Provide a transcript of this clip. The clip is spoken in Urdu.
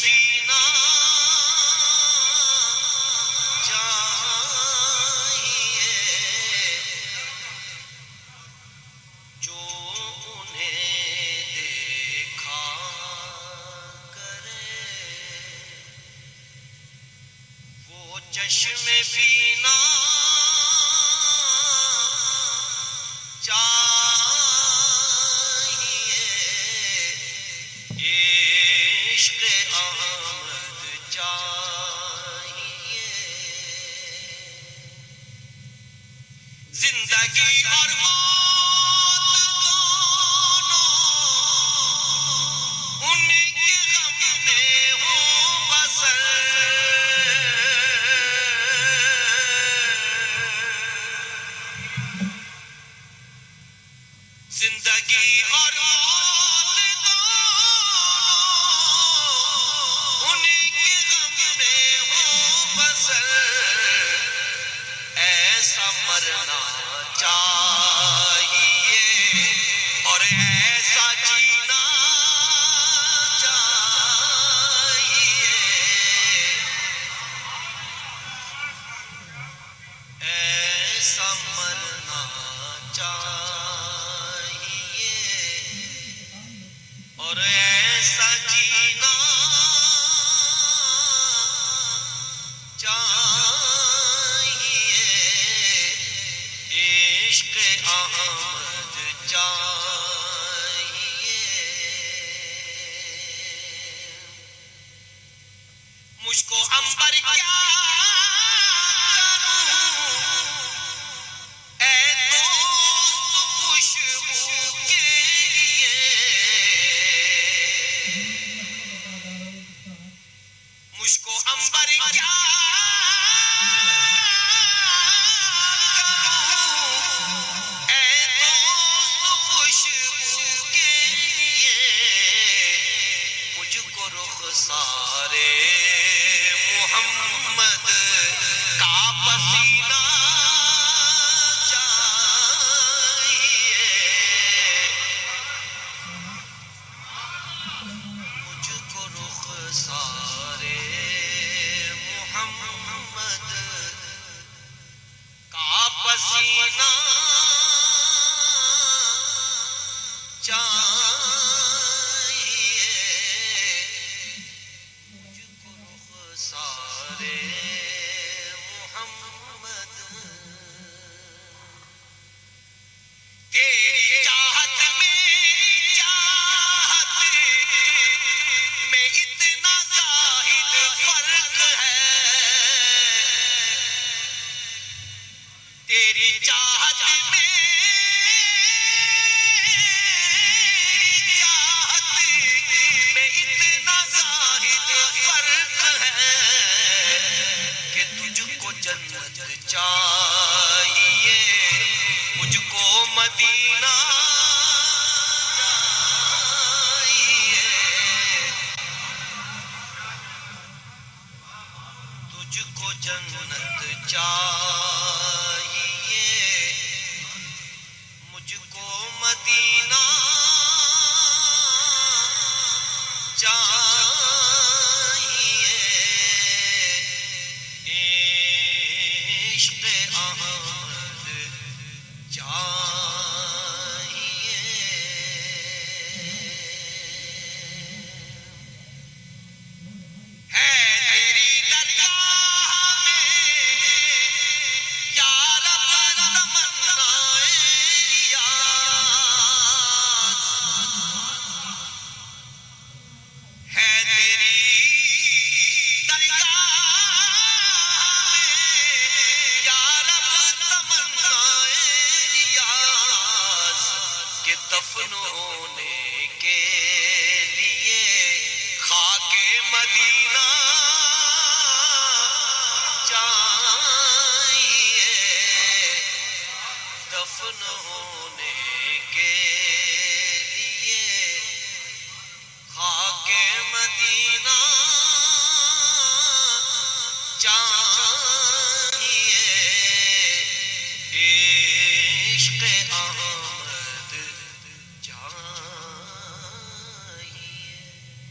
پینا چاہیے جو انہیں دیکھا کرے وہ چشم پینا چاہیے عشق احمد چاہیے زندگی اور موت دونوں ان کے غم میں ہو بسر زندگی اور موت دونوں ان کے غم میں ہو بسر ایسا مرنا چاہیے اور ایسا جینا چاہیے ایسا مرنا چاہیے اور ایسا جینا چاہیے عشق احمد چاہیے مجھ کو عنبر کیا مجھ کو عنبر کیا کروں اے دوست خوشبو کے لیے مجھ کو رخسار محمد کا پسینہ چاہیے مجھ کو رخسار محمد کا پسینہ چاہیے مجھ کو رخسار محمد تیری چاہت میری چاہت میں اتنا زاہد فرق ہے تیری چاہت میں اتنا زاہد فرق ہے کہ تجھ کو جنت چاہیے مجھ کو مدینہ چاہیے تجھ کو جنت چاہیے مجھ کو مدینہ چاہیے عشق احمد چاہیے ہے تیری درگاہ میں یا رب تمنائے ریاض ہے تیری درگاہ میں یا رب تمنائے ریاض کہ دفن ہونے کے لیے خاک مدینہ چاہیے دفن ہونے کے لیے خاک مدینہ چاہیے